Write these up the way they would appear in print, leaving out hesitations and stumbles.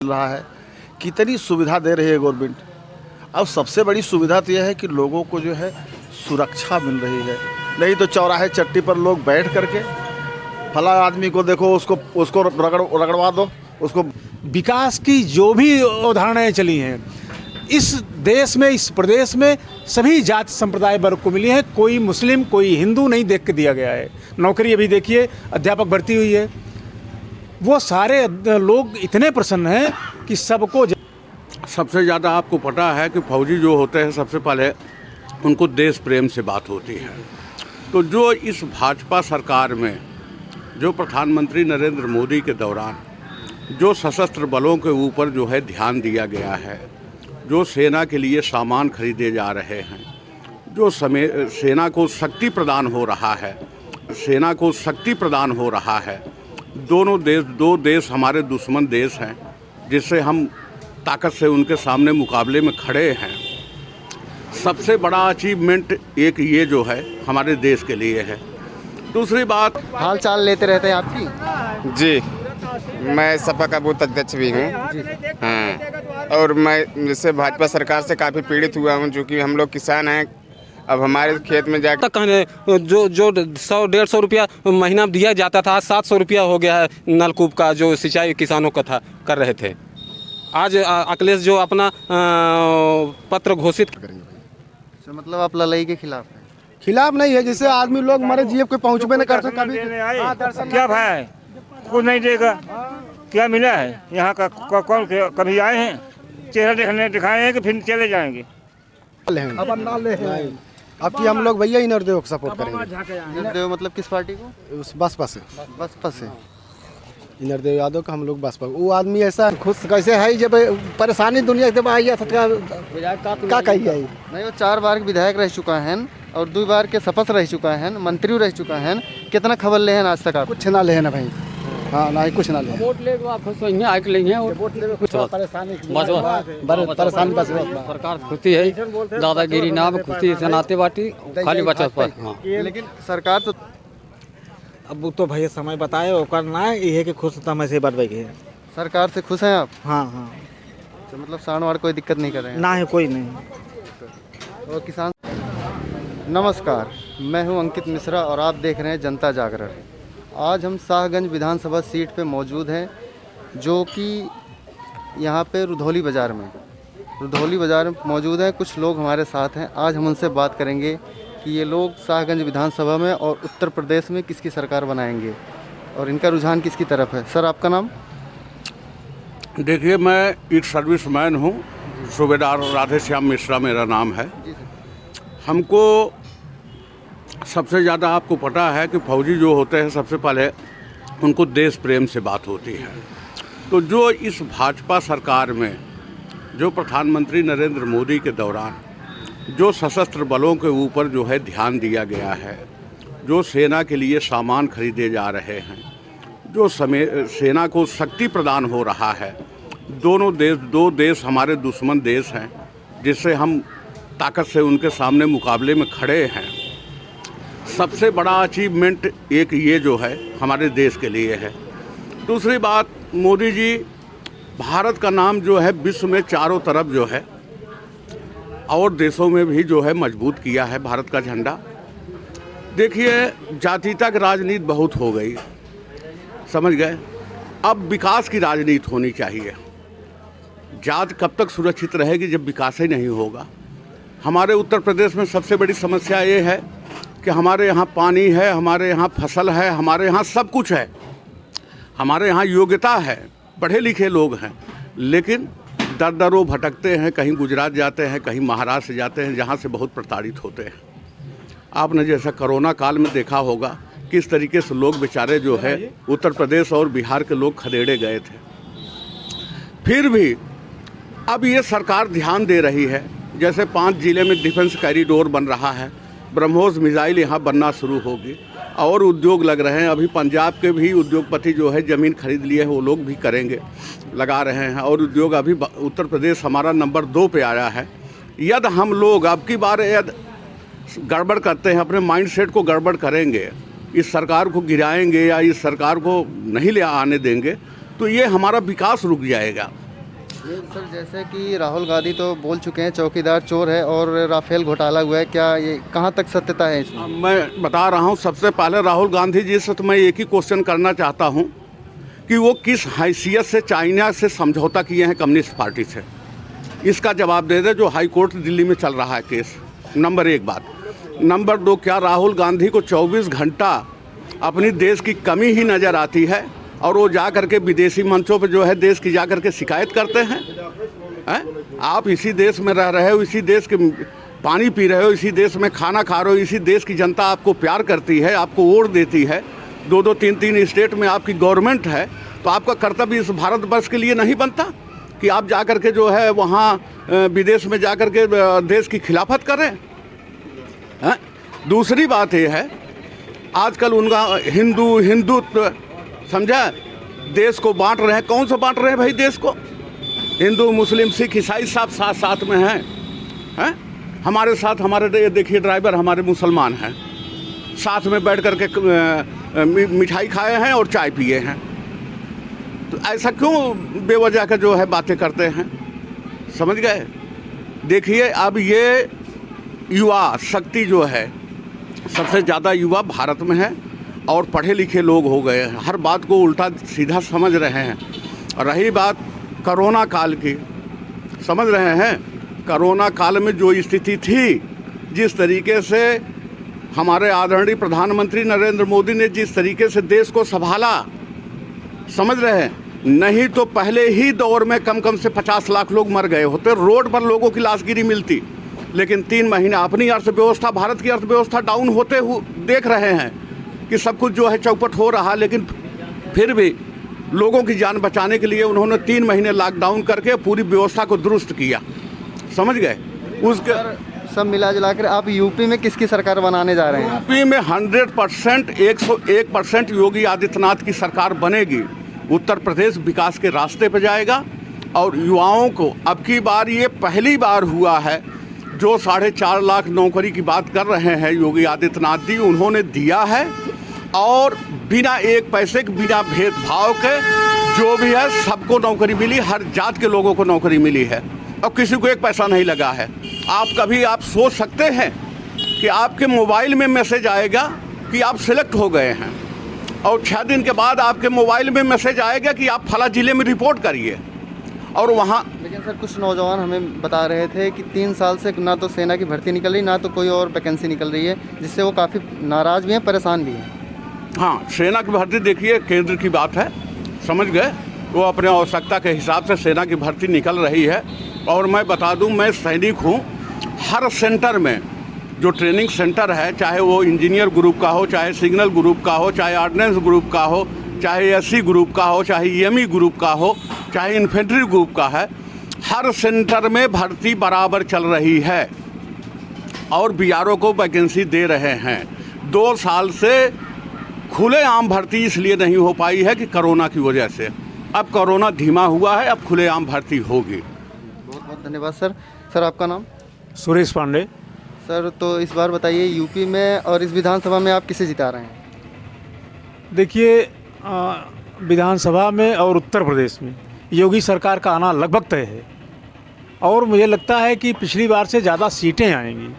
रहा है, कितनी सुविधा दे रही है गवर्नमेंट। अब सबसे बड़ी सुविधा तो यह है कि लोगों को जो है सुरक्षा मिल रही है। नहीं तो चौराहे चट्टी पर लोग बैठ करके फला आदमी को देखो, उसको रगड़वा दो उसको। विकास की जो भी अवधारणाएं चली हैं इस देश में, इस प्रदेश में सभी जाति संप्रदाय वर्ग को मिली हैं। कोई मुस्लिम कोई हिंदू नहीं देख के दिया गया है। नौकरी अभी देखिए, अध्यापक भर्ती हुई है, वो सारे लोग इतने प्रसन्न हैं कि सबको। सबसे ज़्यादा आपको पता है कि फौजी जो होते हैं सबसे पहले उनको देश प्रेम से बात होती है। तो जो इस भाजपा सरकार में जो प्रधानमंत्री नरेंद्र मोदी के दौरान जो सशस्त्र बलों के ऊपर जो है ध्यान दिया गया है, जो सेना के लिए सामान खरीदे जा रहे हैं, जो सेना को शक्ति प्रदान हो रहा है, सेना को शक्ति प्रदान हो रहा है। दो देश हमारे दुश्मन देश हैं, जिससे हम ताकत से उनके सामने मुकाबले में खड़े हैं। सबसे बड़ा अचीवमेंट एक ये जो है हमारे देश के लिए है। दूसरी बात, हाल चाल लेते रहते हैं आपकी। जी, मैं सपा का बूथ अध्यक्ष भी हूँ। हाँ, और मैं जैसे भाजपा सरकार से काफ़ी पीड़ित हुआ हूँ, जो कि हम लोग किसान हैं। अब हमारे खेत में जाकर कहने जो 100-150 रुपया महीना दिया जाता था, आज 700 रुपया हो गया है नलकूप का, जो सिंचाई किसानों का था कर रहे थे। आज अखिलेश जो अपना पत्र घोषित तो मतलब आप लड़ाई के खिलाफ हैं? खिलाफ नहीं है, जिससे आदमी लोग मरे जीव के पहुँचबे नहीं करते। कभी क्या भाई कुछ नहीं देगा, क्या मिला है यहाँ का? कौन कभी आए हैं चेहरा दिखाए हैं कि फिर चले जाएंगे? अब की हम लोग भैया ही नरदेव को सपोर्ट करेंगे। नरदेव मतलब किस पार्टी को? उस बसपा से। बसपा से नरदेव यादव का हम लोग बसपा। वो आदमी ऐसा खुश कैसे है, जब परेशानी दुनिया जब आई है क्या कही जाए। नहीं, वो 4 बार विधायक रह चुका है और 2 बार के शपथ रह चुका है, मंत्री रह चुका है। कितना खबर ले हैं आज तक आप? कुछ ना ले है ना भाई। हाँ, ना ही कुछ ना ले। वोट ले परेशानी बस सरकार खुशी है, दादागिरी नाम खुशी से नाते बाटी खाली बचत पर। हाँ, लेकिन सरकार तो अब वो तो भैया समय बताए वो करना है, ये कि खुश समय से बढ़ गई है। सरकार से खुश हैं आप? हाँ हाँ, तो मतलब सानवार कोई दिक्कत नहीं कर रहे हैं ना है कोई नहीं। और किसान। नमस्कार, मैं हूं अंकित मिश्रा और आप देख रहे हैं जनता जागरण। आज हम शाहगंज विधानसभा सीट पे मौजूद हैं, जो कि यहाँ पे रुधौली बाज़ार में मौजूद हैं। कुछ लोग हमारे साथ हैं, आज हम उनसे बात करेंगे कि ये लोग शाहगंज विधानसभा में और उत्तर प्रदेश में किसकी सरकार बनाएंगे और इनका रुझान किसकी तरफ है। सर, आपका नाम? देखिए, मैं एक सर्विसमैन हूँ, सूबेदार राधेश्याम मिश्रा मेरा नाम है। हमको सबसे ज़्यादा आपको पता है कि फौजी जो होते हैं सबसे पहले उनको देश प्रेम से बात होती है। तो जो इस भाजपा सरकार में जो प्रधानमंत्री नरेंद्र मोदी के दौरान जो सशस्त्र बलों के ऊपर जो है ध्यान दिया गया है, जो सेना के लिए सामान खरीदे जा रहे हैं, जो सेना को शक्ति प्रदान हो रहा है। दो देश हमारे दुश्मन देश हैं, जिससे हम ताकत से उनके सामने मुकाबले में खड़े हैं। सबसे बड़ा अचीवमेंट एक ये जो है हमारे देश के लिए है। दूसरी बात, मोदी जी भारत का नाम जो है विश्व में चारों तरफ जो है और देशों में भी जो है मजबूत किया है भारत का झंडा। देखिए, जातीयता की राजनीति बहुत हो गई, समझ गए। अब विकास की राजनीति होनी चाहिए। जात कब तक सुरक्षित रहेगी जब विकास ही नहीं होगा। हमारे उत्तर प्रदेश में सबसे बड़ी समस्या ये है कि हमारे यहाँ पानी है, हमारे यहाँ फसल है, हमारे यहाँ सब कुछ है, हमारे यहाँ योग्यता है, पढ़े लिखे लोग हैं, लेकिन दर भटकते हैं। कहीं गुजरात जाते हैं, कहीं महाराष्ट्र जाते हैं, जहाँ से बहुत प्रताड़ित होते हैं। आपने जैसा कोरोना काल में देखा होगा किस तरीके से लोग बेचारे जो है उत्तर प्रदेश और बिहार के लोग खदेड़े गए थे। फिर भी अब ये सरकार ध्यान दे रही है, जैसे 5 जिले में डिफेंस कॉरिडोर बन रहा है, ब्रह्मोस मिसाइल यहाँ बनना शुरू होगी और उद्योग लग रहे हैं। अभी पंजाब के भी उद्योगपति जो है ज़मीन खरीद लिए हैं, वो लोग भी करेंगे, लगा रहे हैं। और उद्योग अभी उत्तर प्रदेश हमारा नंबर 2 पे आया है। यदि हम लोग अब की बार यदि गड़बड़ करते हैं, अपने माइंडसेट को गड़बड़ करेंगे, इस सरकार को गिराएंगे या इस सरकार को नहीं ले आने देंगे, तो ये हमारा विकास रुक जाएगा। सर जैसे कि राहुल गांधी तो बोल चुके हैं चौकीदार चोर है और राफेल घोटाला हुआ है, क्या ये कहाँ तक सत्यता है इसमें? मैं बता रहा हूँ, सबसे पहले राहुल गांधी जी से तो मैं एक ही क्वेश्चन करना चाहता हूँ कि वो किस हैसियत से चाइना से समझौता किए हैं कम्युनिस्ट पार्टी से, इसका जवाब दे दे। जो हाई कोर्ट दिल्ली में चल रहा है केस, नंबर 1 बात। नंबर 2, क्या राहुल गांधी को 24 घंटा अपनी देश की कमी ही नज़र आती है और वो जा करके विदेशी मंचों पे जो है देश की जा करके शिकायत करते हैं? आप इसी देश में रह रहे हो, इसी देश के पानी पी रहे हो, इसी देश में खाना खा रहे हो, इसी देश की जनता आपको प्यार करती है, आपको वोट देती है, 2-2, 3-3 स्टेट में आपकी गवर्नमेंट है, तो आपका कर्तव्य इस भारतवर्ष के लिए नहीं बनता कि आप जा करके जो है वहाँ विदेश में जा करके देश की खिलाफत करें? दूसरी बात ये है, आजकल उनका हिंदुत्व समझा, देश को बांट रहे हैं। कौन सा बांट रहे हैं भाई देश को? हिंदू, मुस्लिम, सिख, ईसाई सब साथ साथ में हैं। हमारे साथ हमारे देखिए ड्राइवर हमारे मुसलमान हैं, साथ में बैठ करके मिठाई खाए हैं और चाय पिए हैं। तो ऐसा क्यों बेवजह का जो है बातें करते हैं? समझ गए? देखिए अब ये युवा शक्ति जो है, सबसे ज़्यादा युवा भारत में है और पढ़े लिखे लोग हो गए हैं, हर बात को उल्टा सीधा समझ रहे हैं। और रही बात कोरोना काल की, समझ रहे हैं कोरोना काल में जो स्थिति थी, जिस तरीके से हमारे आदरणीय प्रधानमंत्री नरेंद्र मोदी ने जिस तरीके से देश को संभाला, समझ रहे हैं, नहीं तो पहले ही दौर में कम से 50 लाख लोग मर गए होते, रोड पर लोगों की लाशगिरी मिलती। लेकिन 3 महीना अपनी अर्थव्यवस्था, भारत की अर्थव्यवस्था डाउन होते हुए देख रहे हैं कि सब कुछ जो है चौपट हो रहा, लेकिन फिर भी लोगों की जान बचाने के लिए उन्होंने 3 महीने लॉकडाउन करके पूरी व्यवस्था को दुरुस्त किया। समझ गए? उसके सब मिला जुला कर आप यूपी में किसकी सरकार बनाने जा रहे हैं? यूपी में 100% 101% योगी आदित्यनाथ की सरकार बनेगी। उत्तर प्रदेश विकास के रास्ते पर जाएगा और युवाओं को अब की बार ये पहली बार हुआ है जो 4.5 लाख नौकरी की बात कर रहे हैं योगी आदित्यनाथ जी, उन्होंने दिया है और बिना एक पैसे के, बिना भेदभाव के जो भी है सबको नौकरी मिली, हर जात के लोगों को नौकरी मिली है और किसी को एक पैसा नहीं लगा है। आप सोच सकते हैं कि आपके मोबाइल में मैसेज आएगा कि आप सिलेक्ट हो गए हैं और 6 दिन के बाद आपके मोबाइल में मैसेज आएगा कि आप फला जिले में रिपोर्ट करिए और वहाँ। लेकिन सर कुछ नौजवान हमें बता रहे थे कि 3 साल से ना तो सेना की भर्ती निकल रही, ना तो कोई और वैकेंसी निकल रही है, जिससे वो काफ़ी नाराज़ भी हैं, परेशान भी हैं। हाँ, सेना की भर्ती देखिए केंद्र की बात है, समझ गए, वो अपने आवश्यकता के हिसाब से सेना की भर्ती निकल रही है। और मैं बता दूं, मैं सैनिक हूं, हर सेंटर में जो ट्रेनिंग सेंटर है, चाहे वो इंजीनियर ग्रुप का हो, चाहे सिग्नल ग्रुप का हो, चाहे ऑर्डिनेंस ग्रुप का हो, चाहे एससी ग्रुप का हो, चाहे ईएमई ग्रुप का हो, चाहे इन्फेंट्री ग्रुप का है, हर सेंटर में भर्ती बराबर चल रही है और बीआरओ को वैकेंसी दे रहे हैं। 2 साल से खुलेआम भर्ती इसलिए नहीं हो पाई है कि कोरोना की वजह से। अब कोरोना धीमा हुआ है, अब खुलेआम भर्ती होगी। बहुत बहुत धन्यवाद सर। सर आपका नाम? सुरेश पांडे। सर तो इस बार बताइए, यूपी में और इस विधानसभा में आप किसे जिता रहे हैं? देखिए, विधानसभा में और उत्तर प्रदेश में योगी सरकार का आना लगभग तय है और मुझे लगता है कि पिछली बार से ज़्यादा सीटें आएंगी,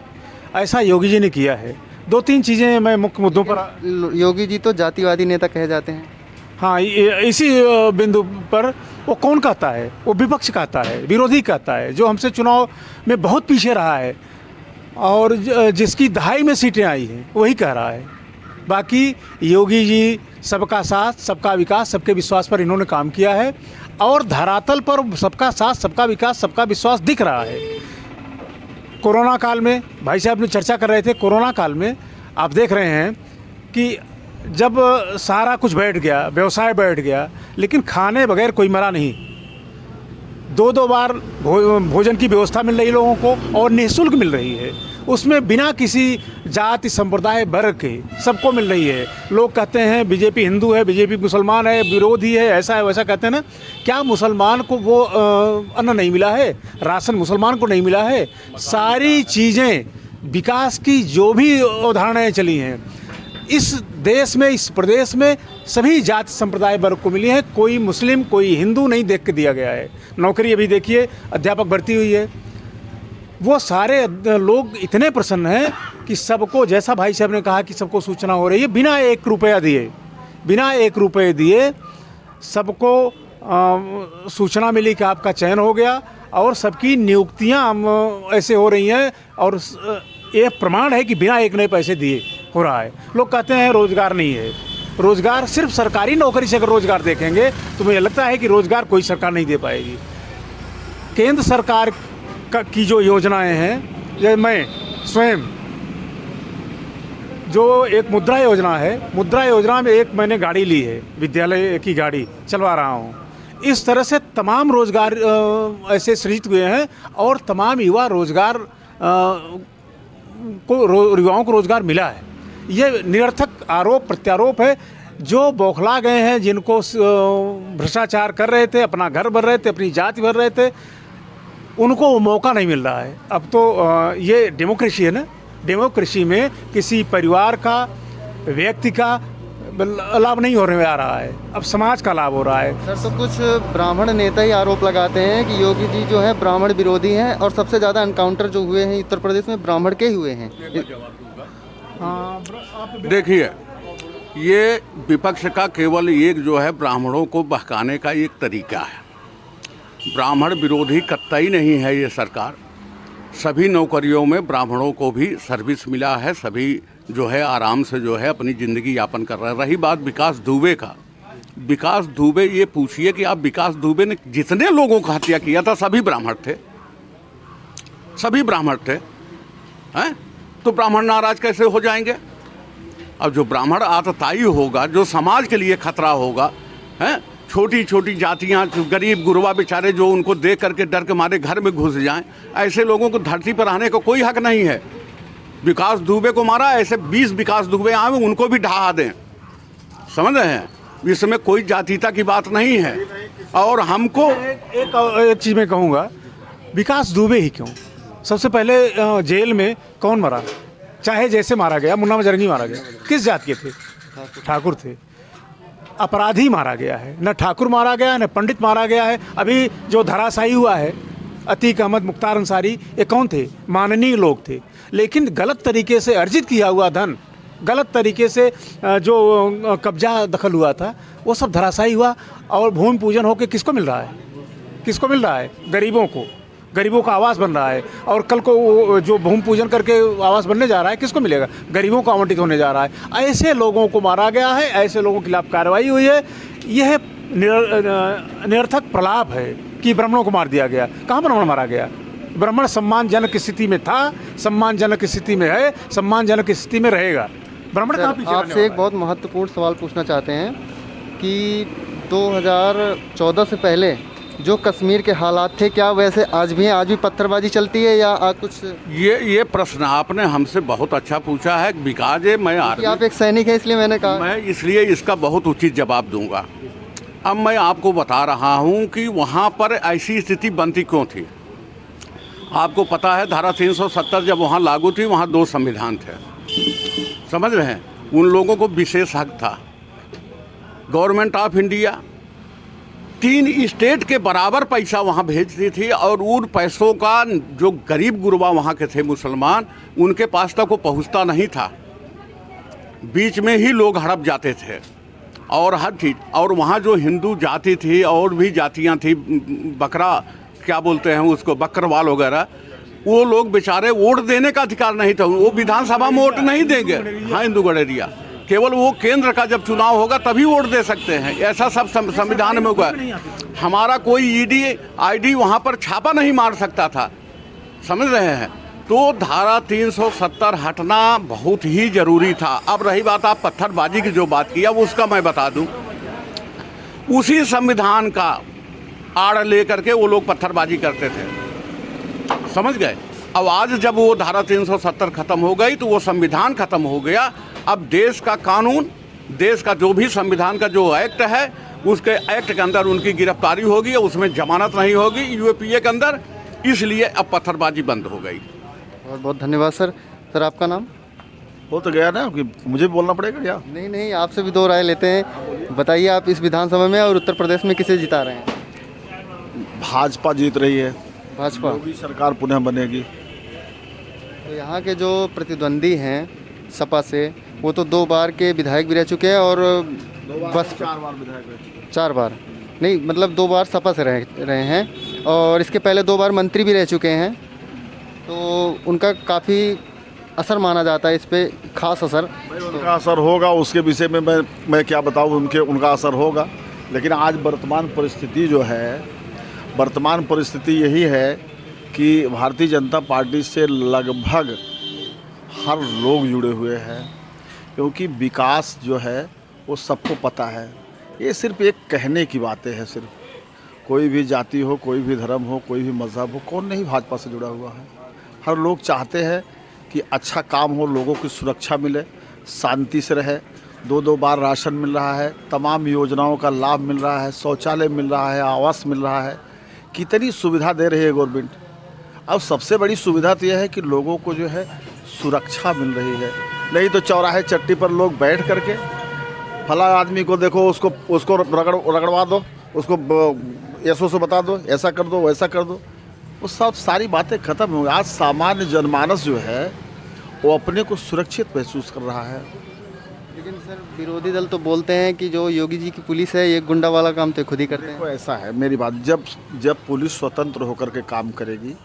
ऐसा योगी जी ने किया है। 2-3 चीज़ें मैं मुख्य मुद्दों पर। योगी जी तो जातिवादी नेता कहे जाते हैं। हाँ, इसी बिंदु पर वो कौन कहता है? वो विपक्ष कहता है, विरोधी कहता है, जो हमसे चुनाव में बहुत पीछे रहा है और जिसकी दहाई में सीटें आई हैं वही कह रहा है। बाकी योगी जी सबका साथ, सबका विकास, सबके विश्वास पर इन्होंने काम किया है और धरातल पर सबका साथ, सबका विकास, सबका विश्वास दिख रहा है। कोरोना काल में भाई साहब ने चर्चा कर रहे थे, कोरोना काल में आप देख रहे हैं कि जब सारा कुछ बैठ गया, व्यवसाय बैठ गया, लेकिन खाने बगैर कोई मरा नहीं। 2-2 बार भोजन की व्यवस्था मिल रही है लोगों को और निःशुल्क मिल रही है, उसमें बिना किसी जाति संप्रदाय वर्ग के सबको मिल रही है। लोग कहते हैं बीजेपी हिंदू है, बीजेपी मुसलमान है, विरोधी है, ऐसा है वैसा कहते हैं ना। क्या मुसलमान को वो अन्न नहीं मिला है? राशन मुसलमान को नहीं मिला है? सारी चीज़ें विकास की जो भी अवधारणाएँ चली हैं, इस देश में, इस प्रदेश में सभी जाति संप्रदाय वर्ग को मिली है। कोई मुस्लिम, कोई हिंदू नहीं देख के दिया गया है। नौकरी अभी देखिए, अध्यापक भर्ती हुई है, वो सारे लोग इतने प्रसन्न हैं कि सबको, जैसा भाई साहब ने कहा कि सबको सूचना हो रही है, बिना 1 रुपया दिए, बिना 1 रुपये दिए सबको सूचना मिली कि आपका चयन हो गया और सबकी नियुक्तियां ऐसे हो रही हैं। और ये प्रमाण है कि बिना 1 नए पैसे दिए हो रहा है। लोग कहते हैं रोज़गार नहीं है। रोज़गार सिर्फ सरकारी नौकरी से अगर रोज़गार देखेंगे तो मुझे लगता है कि रोज़गार कोई सरकार नहीं दे पाएगी। केंद्र सरकार की जो योजनाएं हैं, ये मैं स्वयं जो एक मुद्रा योजना है, मुद्रा योजना में एक मैंने गाड़ी ली है, विद्यालय की गाड़ी चलवा रहा हूँ। इस तरह से तमाम रोज़गार ऐसे सृजित हुए हैं और तमाम युवा रोज़गार युवाओं को रोज़गार मिला है। ये निरर्थक आरोप प्रत्यारोप है। जो बौखला गए हैं, जिनको भ्रष्टाचार कर रहे थे, अपना घर भर रहे थे, अपनी जाति भर रहे थे, उनको वो मौका नहीं मिल रहा है। अब तो ये डेमोक्रेसी है ना, डेमोक्रेसी में किसी परिवार का, व्यक्ति का लाभ नहीं होने आ रहा है, अब समाज का लाभ हो रहा है। सर, तो कुछ ब्राह्मण नेता ही आरोप लगाते हैं कि योगी जी जो है ब्राह्मण विरोधी हैं और सबसे ज़्यादा एनकाउंटर जो हुए हैं उत्तर प्रदेश में ब्राह्मण के ही हुए हैं। देखिए, ये विपक्ष का केवल एक जो है ब्राह्मणों को बहकाने का एक तरीका है। ब्राह्मण विरोधी कतई नहीं है ये सरकार। सभी नौकरियों में ब्राह्मणों को भी सर्विस मिला है, सभी जो है आराम से जो है अपनी ज़िंदगी यापन कर रहे हैं। रही बात विकास दुबे का, विकास दुबे, ये पूछिए कि आप विकास दुबे ने जितने लोगों का हत्या किया था सभी ब्राह्मण थे, सभी ब्राह्मण थे, हैं? तो ब्राह्मण नाराज कैसे हो जाएंगे? अब जो ब्राह्मण आतताई होगा, जो समाज के लिए खतरा होगा, हैं? छोटी छोटी जातियां, गरीब गुरबा बेचारे जो उनको देख करके डर के मारे घर में घुस जाएं, ऐसे लोगों को धरती पर आने का कोई हक नहीं है। विकास दुबे को मारा, ऐसे 20 विकास दुबे आए उनको भी ढहा दें, समझ रहे हैं? इसमें कोई जातीयता की बात नहीं है। और हमको एक चीज़ मैं कहूँगा, विकास दुबे ही क्यों? सबसे पहले जेल में कौन मरा? चाहे जैसे मारा गया, मुन्ना मजरंगी मारा गया, किस जात के थे? ठाकुर थे। अपराधी मारा गया है, न ठाकुर मारा गया, न पंडित मारा गया है। अभी जो धराशायी हुआ है, अतीक अहमद, मुख्तार अंसारी, ये कौन थे? माननीय लोग थे, लेकिन गलत तरीके से अर्जित किया हुआ धन, गलत तरीके से जो कब्जा दखल हुआ था, वो सब धराशायी हुआ। और भूमि पूजन होकर किसको मिल रहा है? किसको मिल रहा है? गरीबों को, गरीबों का आवास बन रहा है। और कल को जो भूमि पूजन करके आवास बनने जा रहा है, किसको मिलेगा? गरीबों को आवंटित होने जा रहा है। ऐसे लोगों को मारा गया है, ऐसे लोगों के खिलाफ कार्रवाई हुई है। यह निरर्थक प्रलाप है कि ब्राह्मणों को मार दिया गया। कहाँ ब्राह्मण मारा गया? ब्राह्मण सम्मानजनक स्थिति में था, सम्मानजनक स्थिति में है, सम्मानजनक स्थिति में रहेगा। ब्राह्मण कहाँ पीछे? आपसे एक बहुत महत्वपूर्ण सवाल पूछना चाहते हैं कि 2014 से पहले जो कश्मीर के हालात थे, क्या वैसे आज भी हैं? आज भी पत्थरबाजी चलती है या कुछ? ये प्रश्न आपने हमसे बहुत अच्छा पूछा है। बिकॉज मैं आप एक सैनिक हैं, इसलिए मैंने कहा, मैं इसलिए इसका बहुत उचित जवाब दूंगा। अब मैं आपको बता रहा हूं कि वहां पर ऐसी स्थिति बनती क्यों थी। आपको पता है, धारा 370 जब वहां लागू थी, वहां 2 संविधान थे, समझ रहे हैं? उन लोगों को विशेष हक था। गवर्नमेंट ऑफ इंडिया 3 स्टेट के बराबर पैसा वहाँ भेजती थी और उन पैसों का जो गरीब गुरबा वहाँ के थे मुसलमान, उनके पास तक वो पहुँचता नहीं था। बीच में ही लोग हड़प जाते थे और हर चीज़। और वहाँ जो हिंदू जाति थी और भी जातियाँ थी, बकरा क्या बोलते हैं उसको, बकरवाल वगैरह, वो लोग बेचारे वोट देने का अधिकार नहीं था। वो विधानसभा में वोट नहीं देंगे। हाँ, हिंदू गडेरिया केवल वो केंद्र का जब चुनाव होगा तभी वोट दे सकते हैं। ऐसा सब संविधान में हुआ। हमारा कोई ईडी आईडी वहाँ पर छापा नहीं मार सकता था, समझ रहे हैं? तो धारा 370 हटना बहुत ही ज़रूरी था। अब रही बात आप पत्थरबाजी की जो बात किया, वो उसका मैं बता दूं, उसी संविधान का आड़ ले करके वो लोग पत्थरबाजी करते थे, समझ गए? अब आज जब वो धारा 370 खत्म हो गई तो वो संविधान खत्म हो गया। अब देश का कानून, देश का जो भी संविधान का जो एक्ट है, उसके एक्ट के अंदर उनकी गिरफ्तारी होगी, उसमें जमानत नहीं होगी यूएपीए के अंदर। इसलिए अब पत्थरबाजी बंद हो गई। बहुत बहुत धन्यवाद सर। सर, आपका नाम? हो तो गया ना कि मुझे बोलना पड़ेगा क्या? नहीं नहीं, आपसे भी दो राय लेते हैं। बताइए, आप इस विधानसभा में और उत्तर प्रदेश में किसे जिता रहे हैं? भाजपा जीत रही है, भाजपा। मोदी सरकार पुनः बनेगी। तो यहाँ के जो प्रतिद्वंदी हैं सपा से, वो तो 2 बार के विधायक भी रह चुके हैं और बस 4 बार विधायक रहे। 4 बार नहीं, मतलब 2 बार सपा से रहे हैं और इसके पहले 2 बार मंत्री भी रह चुके हैं। तो उनका काफ़ी असर माना जाता है इस पे, खास असर। भाई उनका असर होगा, उसके विषय में मैं क्या बताऊँ, उनका असर होगा। लेकिन आज वर्तमान परिस्थिति जो है, वर्तमान परिस्थिति यही है कि भारतीय जनता पार्टी से लगभग हर लोग जुड़े हुए हैं, क्योंकि विकास जो है वो सबको पता है। ये सिर्फ एक कहने की बातें हैं। सिर्फ कोई भी जाति हो, कोई भी धर्म हो, कोई भी मज़हब हो, कौन नहीं भाजपा से जुड़ा हुआ है। हर लोग चाहते हैं कि अच्छा काम हो, लोगों की सुरक्षा मिले, शांति से रहे। 2 बार राशन मिल रहा है, तमाम योजनाओं का लाभ मिल रहा है, शौचालय मिल रहा है, आवास मिल रहा है, कितनी सुविधा दे रही है गवर्नमेंट। अब सबसे बड़ी सुविधा तो यह है कि लोगों को जो है सुरक्षा मिल रही है। नहीं तो चौराहे चट्टी पर लोग बैठ करके फला आदमी को देखो, उसको रगड़वा दो, उसको ऐसो से बता दो, ऐसा कर दो, वैसा कर दो, वो सब सारी बातें खत्म हो गई। आज सामान्य जनमानस जो है वो अपने को सुरक्षित महसूस कर रहा है। लेकिन सर, विरोधी दल तो बोलते हैं कि जो योगी जी की पुलिस है ये गुंडा वाला काम तो खुद ही करते हैं। देखो ऐसा है, मेरी बात, जब पुलिस स्वतंत्र होकर के काम करेगी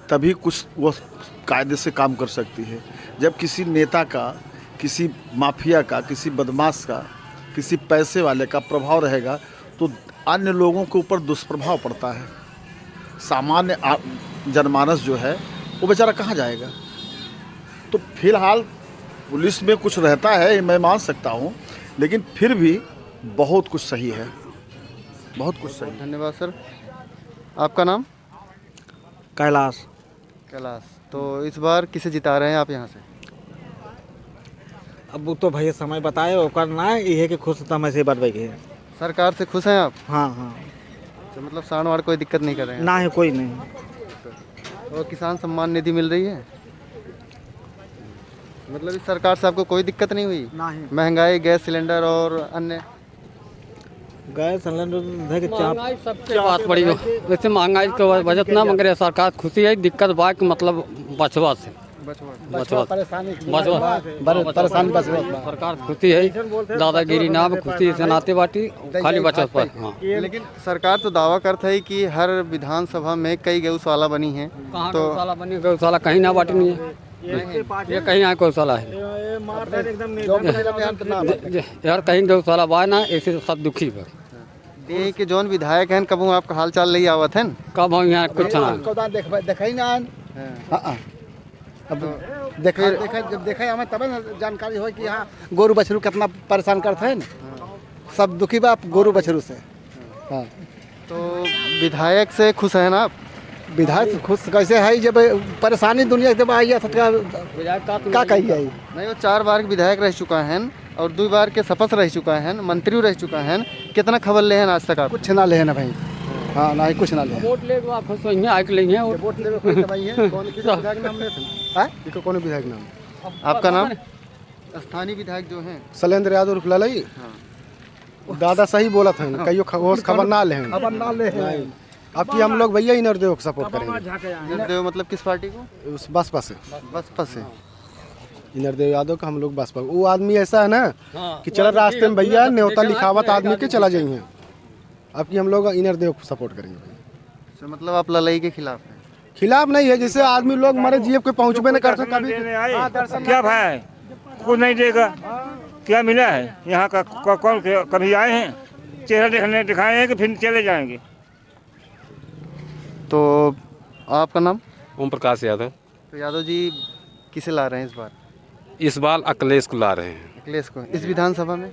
तभी कुछ वो कायदे से काम कर सकती है। जब किसी नेता का, किसी माफिया का, किसी बदमाश का, किसी पैसे वाले का प्रभाव रहेगा तो अन्य लोगों के ऊपर दुष्प्रभाव पड़ता है। सामान्य जनमानस जो है वो बेचारा कहाँ जाएगा। तो फिलहाल पुलिस में कुछ रहता है, मैं मान सकता हूँ, लेकिन फिर भी बहुत कुछ सही है, बहुत कुछ सही। धन्यवाद सर। आपका नाम? कैलाश। कैलाश। तो इस बार किसे जिता रहे हैं आप यहाँ से? अब वो तो भैया समय बताए, वो करना है ये है कि खुश समय से बढ़ गई है। सरकार से खुश हैं आप? हाँ हाँ, तो मतलब साणवाड़ कोई दिक्कत नहीं कर रहे हैं? ना है कोई नहीं। और किसान सम्मान निधि मिल रही है? मतलब इस सरकार से आपको कोई दिक्कत नहीं हुई? ना है। महंगाई, गैस सिलेंडर और अन्य गैस सिलेंडर सबके बात बड़ी हो, वैसे महंगाई के बजट ना मगर सरकार खुशी है। दिक्कत बा कि मतलब बचवा से परेशानी सरकार खुशी है, दादागिरी ना खुशी से नाते बाटी खाली बचत पर। हाँ, लेकिन सरकार तो दावा करता है कि हर विधानसभा में कई गौशाला बनी है। कहाँ तो गौशाला बनी? गौशाला कहीं ना बाटी नहीं है, ये कहीं यहाँ गौशाला है यार, कहीं गौशाला बा ना, ऐसे सब दुखी बा। ये कि जौन विधायक हैं कब आपका हाल चाल नहीं आवत है? कब हम यहाँ कुछ ना अब देखा जब देखा हमें तब जानकारी हो कि यहाँ गोरू बछरू कितना परेशान करते हैं ना, सब दुखी बा गोरू बछरू से। हाँ, तो विधायक से खुश हैं ना आप? विधायक खुश कैसे है जब परेशानी दुनिया जब आई है, क्या कही है। नहीं, वो 4 बार के विधायक रह चुका है और 2 बार के शपथ रह चुका है, मंत्री रह चुका है। कितना खबर ले हैं आज तक आप? कुछ ना ले ना भाई। हाँ, ना ही कुछ ना ले। वोट ले खुश हो आके लेंगे वोट ले कोई दवाई है कौन विधायक नाम लेते हैं? कौन विधायक नाम? आपका नाम? स्थानीय विधायक जो हैं शैलेंद्र यादव उर्फ ललई। दादा सही बोला था, कहियो खबर ना ले। अब की हम लोग भैया ही नरदेव को सपोर्ट करेंगे। नरदेव मतलब किस पार्टी को? उस बसपा से। बसपा से नरदेव यादव का हम लोग बसपा। वो आदमी ऐसा है ना कि चल रास्ते में भैया न्योता लिखावत आदमी के चला जाइए। अब की हम लोग नरदेव को सपोर्ट करेंगे। मतलब आप ललई के खिलाफ हैं? खिलाफ नहीं है, जैसे आदमी लोग मरे जीएफ के पहुँचबे नहीं करते कभी। क्या भाई कुछ नहीं देगा, क्या मिला है यहाँ का? कौन कभी आए हैं चेहरा देखने दिखाए हैं कि फिर चले जाएंगे? तो आपका नाम? ओम प्रकाश यादव। तो यादव जी किसे ला रहे हैं इस बार? इस बार अखिलेश को ला रहे हैं। अखिलेश को? इस विधानसभा में?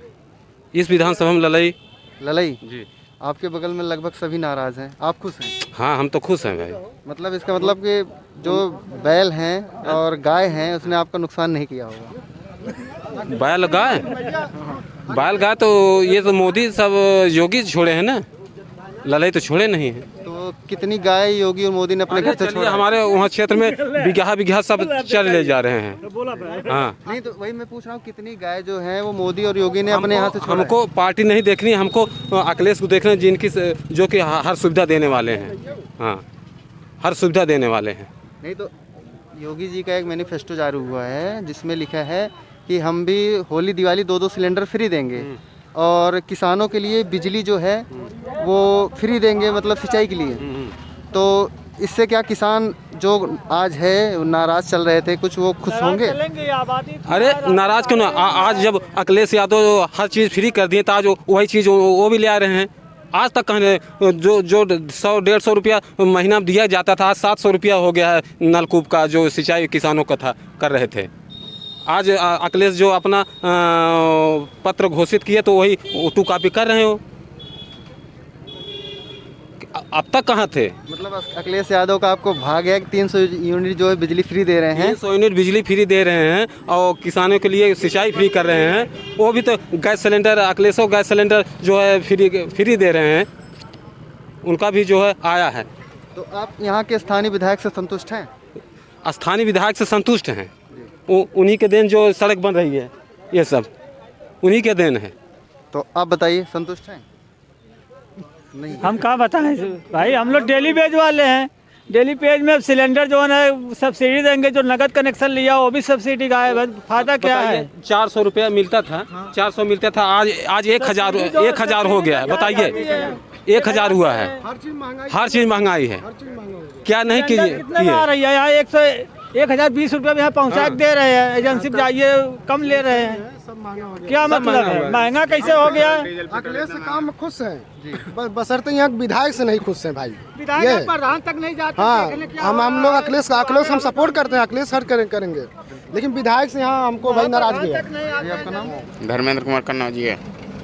इस विधानसभा में ललई जी। आपके बगल में लगभग सभी नाराज हैं, आप खुश हैं? हाँ, हम तो खुश हैं भाई। मतलब इसका मतलब कि जो बैल हैं और गाय हैं उसने आपका नुकसान नहीं किया होगा? बैल गाय तो ये तो मोदी सब योगी छोड़े हैं ना, ललई तो छोड़े नहीं है। तो कितनी गाय योगी और मोदी ने अपने घर से चलिए, छोड़ा? हमारे वहाँ क्षेत्र में बिगहा सब चल ले जा रहे हैं। हाँ, नहीं तो वही मैं पूछ रहा हूँ, कितनी गाय जो है वो मोदी और योगी ने अपने यहाँ से छोड़ा है? हमको पार्टी नहीं देखनी, हमको अखिलेश को देखना, जिनकी जो कि हर सुविधा देने वाले हैं। हाँ, हर सुविधा देने वाले हैं। नहीं तो योगी जी का एक मैनिफेस्टो जारी हुआ है जिसमें लिखा है कि हम भी होली दिवाली 2-2 सिलेंडर फ्री देंगे और किसानों के लिए बिजली जो है वो फ्री देंगे, मतलब सिंचाई के लिए। तो इससे क्या किसान जो आज है नाराज चल रहे थे कुछ, वो खुश होंगे? अरे नाराज क्यों ना, आज जब अखिलेश यादव हर चीज़ फ्री कर दिए तो आज वही चीज़ वो भी ले आ रहे हैं। आज तक कहने जो 100-150 रुपया महीना दिया जाता था, आज 700 रुपया हो गया है नलकूप का, जो सिंचाई किसानों का था कर रहे थे। आज अखिलेश जो अपना पत्र घोषित किए तो वही टू कॉपी कर रहे हो। अब तक कहाँ थे? मतलब अखिलेश यादव का आपको भाग है कि 300 यूनिट जो है बिजली फ्री दे रहे हैं। 300 यूनिट बिजली फ्री दे रहे हैं और किसानों के लिए सिंचाई फ्री कर रहे हैं। वो भी तो गैस सिलेंडर, अखिलेशों गैस सिलेंडर जो है फ्री दे रहे हैं, उनका भी जो है आया है। तो आप यहाँ के स्थानीय विधायक से संतुष्ट हैं? स्थानीय विधायक से संतुष्ट हैं। उन्हीं के देन जो सड़क बन रही है, ये सब उन्हीं के देन है। तो आप बताइए, संतुष्ट हैं? नहीं, हम कहाँ बताएं भाई, हम लोग डेली पेज वाले हैं। डेली पेज में सिलेंडर जो है ना सब्सिडी देंगे, जो नगद कनेक्शन लिया वो भी सब्सिडी गायब है। फायदा क्या है? 400 रुपया मिलता था, 400 मिलता था, आज 1000 हो गया है। बताइए, 1000 हुआ है। हर चीज़ महंगाई है। क्या नहीं कीजिए आ रही है यहाँ 1020 रुपये में यहाँ पहुँचा दे रहे हैं, एजेंसी पे जाइए कम ले रहे हैं। क्या मतलब है, महंगा कैसे हो गया? अखिलेश से काम में खुश हैं, बशर्ते यहाँ विधायक से नहीं खुश हैं भाई। विधायक प्रधान तक नहीं जाते। हाँ, हम लोग अखिलेश हम सपोर्ट करते हैं, अखिलेश हर करेंगे, लेकिन विधायक से यहाँ हमको भाई नाराजगी है। आपका नाम? धर्मेंद्र कुमार कन्नौजी है।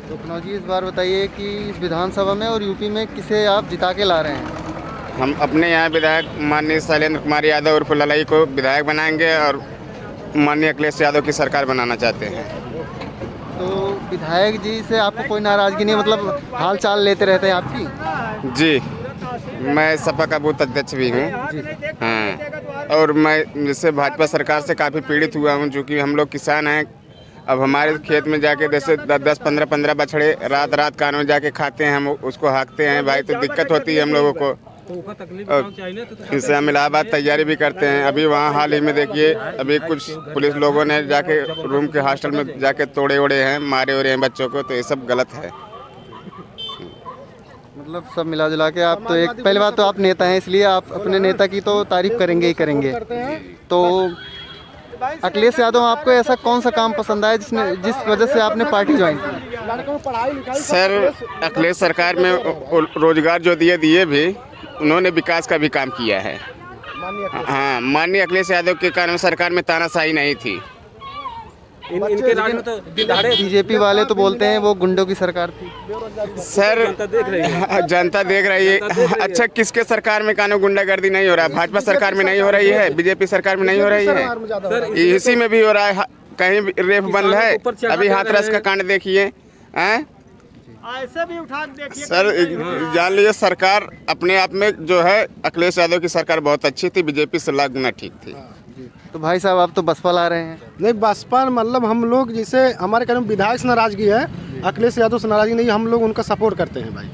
तो कन्नौजी, इस बार बताइए कि इस विधानसभा में और यूपी में किसे आप जिता के ला रहे हैं? हम अपने यहाँ विधायक माननीय शैलेंद्र कुमार यादव उर्फ ललाई को विधायक बनाएंगे और माननीय अखिलेश यादव की सरकार बनाना चाहते हैं। तो विधायक जी से आपको कोई नाराजगी नहीं, मतलब हाल चाल लेते रहते हैं आपकी? जी, मैं सपा का बूथ अध्यक्ष भी हूँ। हाँ, और मैं जैसे भाजपा सरकार से काफ़ी पीड़ित हुआ हूँ, जो कि हम लोग किसान हैं। अब हमारे खेत में जाके जैसे 10-15 बछड़े रात कान में जाके खाते हैं, हम उसको हाँकते हैं भाई, तो दिक्कत होती है हम लोगों को। इससे हम इलाहाबाद तैयारी भी करते हैं। अभी वहाँ हाल ही में देखिए, अभी कुछ पुलिस लोगों ने जाके रूम के हॉस्टल में जाके तोड़े ओड़े हैं, मारे ओड़े हैं बच्चों को, तो ये सब गलत है। मतलब सब मिला जुला के आप तो एक, पहली बात तो आप नेता हैं, इसलिए आप अपने नेता की तो तारीफ करेंगे ही करेंगे। तो अखिलेश यादव, आपको ऐसा कौन सा काम पसंद आया जिस वजह से आपने पार्टी ज्वाइन की? सर, अखिलेश सरकार में रोजगार जो दिए भी, उन्होंने विकास का भी काम किया है। हाँ, माननीय अखिलेश यादव के कारण सरकार में तानाशाही नहीं थी। इनके राज में तो बीजेपी वाले तो बोलते हैं वो गुंडों की सरकार थी। सर, जनता देख रही है। अच्छा, किसके सरकार में कानून गुंडागर्दी नहीं हो रहा है? भाजपा सरकार में नहीं हो रही है, बीजेपी सरकार में नहीं हो रही है, इसी में भी हो रहा है। कहीं रेप बंद है, अभी हाथरस का कांड देखिए। ऐसे भी उठा देखिए सर, जान लीजिए, सरकार अपने आप में जो है अखिलेश यादव की सरकार बहुत अच्छी थी, बीजेपी से लाख गुना ठीक थी। तो भाई साहब, आप तो बसपा ला रहे हैं। नहीं, बसपा मतलब हम लोग जैसे हमारे कारण विधायक से नाराजगी है, अखिलेश यादव से नाराजगी नहीं, हम लोग उनका सपोर्ट करते हैं भाई,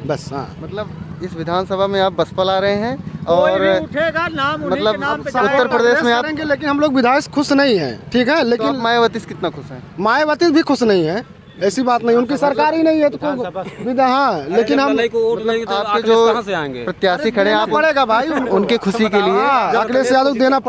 बस। हाँ, मतलब इस विधानसभा में आप बसपा ला रहे हैं और उठेगा नाम, मतलब उत्तर प्रदेश में आप करेंगे, लेकिन हम लोग विधायक खुश नहीं है, ठीक है। तो लेकिन मायावती कितना खुश है? मायावती भी खुश नहीं है, ऐसी बात नहीं, उनकी सरकार ही नहीं है तो हाँ, लेकिन हम आपके जो प्रत्याशी खड़े हैं, आप पड़ेगा भाई उनकी खुशी के लिए अखिलेश यादव देना